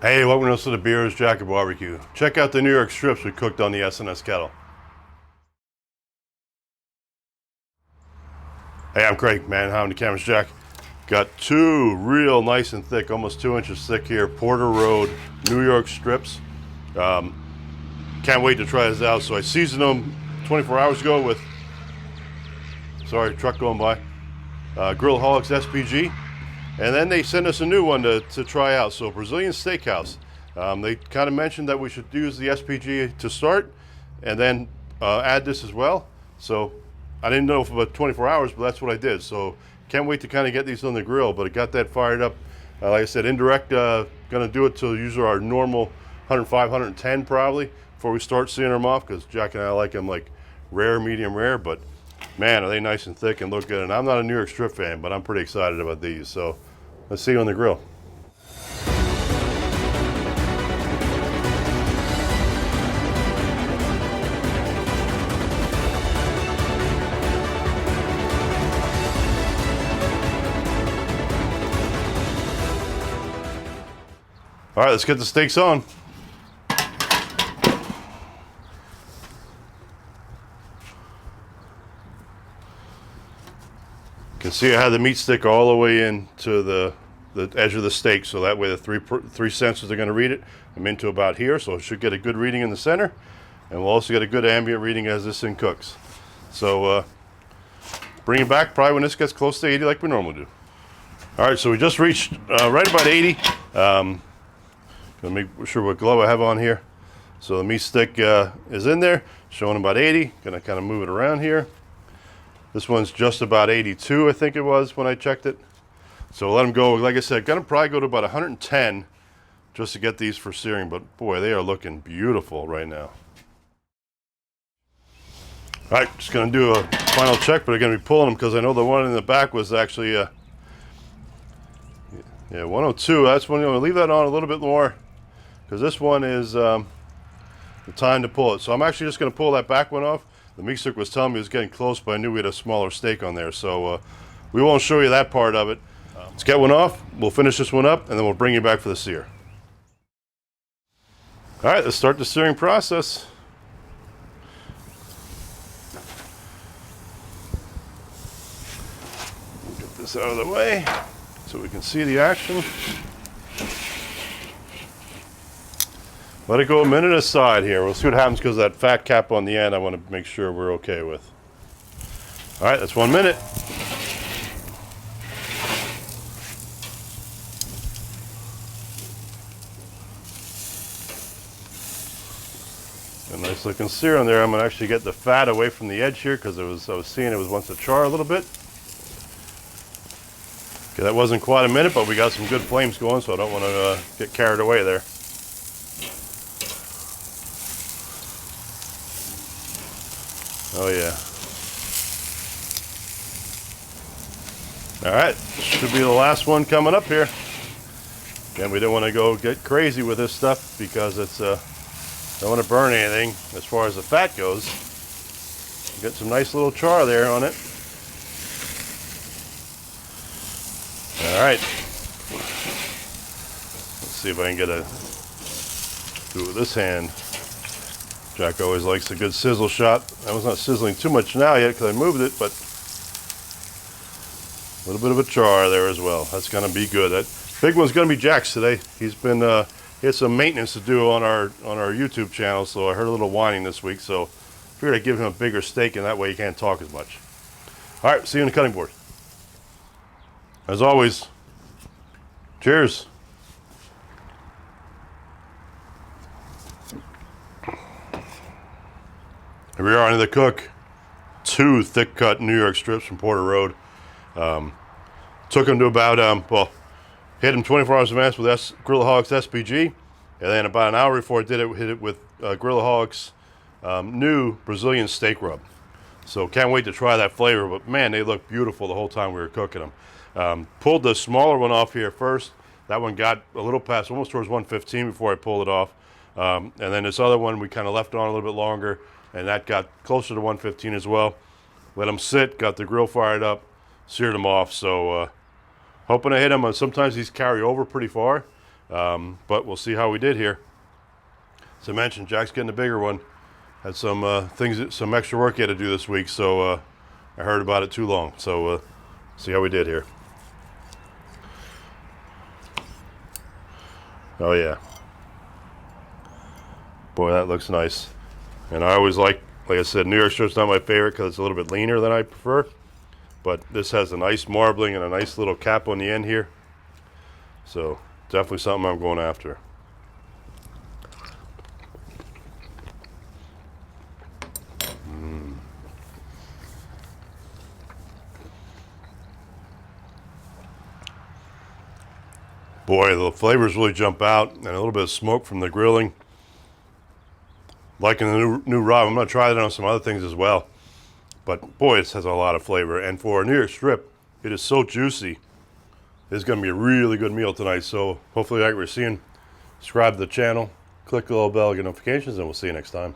Hey, welcome to the Beers Jacket Barbecue. Check out the New York strips we cooked on the S&S kettle. Hey, I'm Craig, man, behind the camera's Jack. Got two real nice and thick, almost 2 inches thick here, Porter Road New York strips. Can't wait to try this out. So I seasoned them 24 hours ago with, sorry, truck going by, Grillaholics SPG. And then they sent us a new one to try out. So Brazilian Steakhouse. They kind of mentioned that we should use the SPG to start and then add this as well. So I didn't know for about 24 hours, but that's what I did. So can't wait to kind of get these on the grill, but I got that fired up. Like I said, indirect, gonna do it to use our normal 105, 110 probably before we start searing them off, because Jack and I like them like rare, medium rare, but man, are they nice and thick and look good. And I'm not a New York strip fan, but I'm pretty excited about these. So let's see you on the grill. All right, let's get the steaks on. You can see I had the meat stick all the way into the edge of the steak, so that way the three sensors are going to read it. I'm into about here, so it should get a good reading in the center, and we'll also get a good ambient reading as this thing cooks. So bring it back probably when this gets close to 80 like we normally do. All right, so we just reached right about 80. Gonna make sure what glove I have on here. So the meat stick is in there, showing about 80. Gonna kind of move it around here. This one's just about 82, I think it was when I checked it. So let them go. Like I said, gonna probably go to about 110 just to get these for searing, but boy, they are looking beautiful right now. All right, just gonna do a final check, but I'm gonna be pulling them because I know the one in the back was actually, yeah, 102. That's when I'm gonna leave that on a little bit more because this one is the time to pull it. So I'm actually just gonna pull that back one off. The meat stick was telling me it was getting close, but I knew we had a smaller steak on there. So we won't show you that part of it. Let's get one off. We'll finish this one up, and then we'll bring you back for the sear. All right, let's start the searing process. Get this out of the way so we can see the action. Let it go a minute aside here. We'll see what happens because that fat cap on the end I want to make sure we're okay with. All right, that's 1 minute. A nice looking sear on there. I'm gonna actually get the fat away from the edge here because I was seeing it was wants to char a little bit. Okay, that wasn't quite a minute, but we got some good flames going, so I don't want to get carried away there. Oh yeah. All right, should be the last one coming up here. Again, we don't want to go get crazy with this stuff because it's don't want to burn anything as far as the fat goes. Get some nice little char there on it. All right. Let's see if I can get a do it with this hand. Jack always likes a good sizzle shot. I was not sizzling too much now yet because I moved it, but a little bit of a char there as well. That's going to be good. That big one's going to be Jack's today. He's been he had some maintenance to do on our YouTube channel, so I heard a little whining this week. So I figured I'd give him a bigger steak, and that way he can't talk as much. All right, see you on the cutting board. As always, cheers. Here we are under the cook. Two thick cut New York strips from Porter Road. Took them to about, well, hit them 24 hours in advance with Grillaholics SPG. And then about an hour before I did it, hit it with Grillaholics new Brazilian steak rub. So can't wait to try that flavor, but man, they look beautiful the whole time we were cooking them. Pulled the smaller one off here first. That one got a little past, almost towards 115 before I pulled it off. And then this other one we kind of left on a little bit longer, and that got closer to 115 as well. Let them sit, got the grill fired up, seared them off. So hoping to hit them. Sometimes these carry over pretty far. But we'll see how we did here. As I mentioned, Jack's getting a bigger one. Had some some extra work he had to do this week, so I heard about it too long. So see how we did here. Oh yeah. Boy, that looks nice. And I always like I said, New York strip's not my favorite because it's a little bit leaner than I prefer. But this has a nice marbling and a nice little cap on the end here. So definitely something I'm going after. Boy, the flavors really jump out, and a little bit of smoke from the grilling. Liking the new rub. I'm going to try that on some other things as well. But boy, this has a lot of flavor. And for a New York strip, it is so juicy. It's going to be a really good meal tonight. So hopefully, like we're seeing, subscribe to the channel, click the little bell, get notifications, and we'll see you next time.